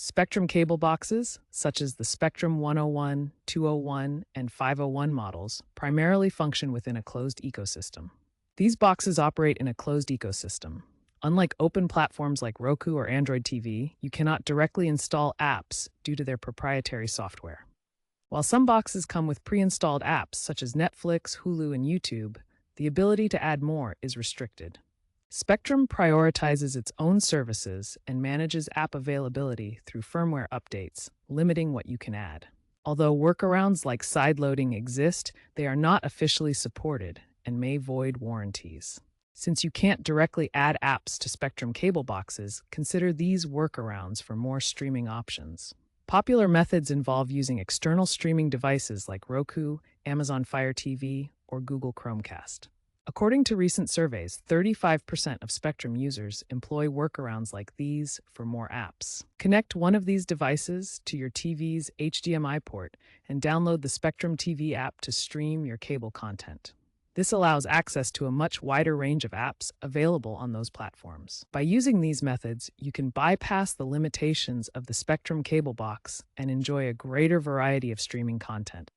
Spectrum cable boxes, such as the Spectrum 101, 201, and 501 models, primarily function within a closed ecosystem. These boxes operate in a closed ecosystem. Unlike open platforms like Roku or Android TV, you cannot directly install apps due to their proprietary software. While some boxes come with pre-installed apps such as Netflix, Hulu, and YouTube, the ability to add more is restricted. Spectrum prioritizes its own services and manages app availability through firmware updates, limiting what you can add. Although workarounds like sideloading exist, they are not officially supported and may void warranties. Since you can't directly add apps to Spectrum cable boxes, consider these workarounds for more streaming options. Popular methods involve using external streaming devices like Roku, Amazon Fire TV, or Google Chromecast. According to recent surveys, 35% of Spectrum users employ workarounds like these for more apps. Connect one of these devices to your TV's HDMI port and download the Spectrum TV app to stream your cable content. This allows access to a much wider range of apps available on those platforms. By using these methods, you can bypass the limitations of the Spectrum cable box and enjoy a greater variety of streaming content.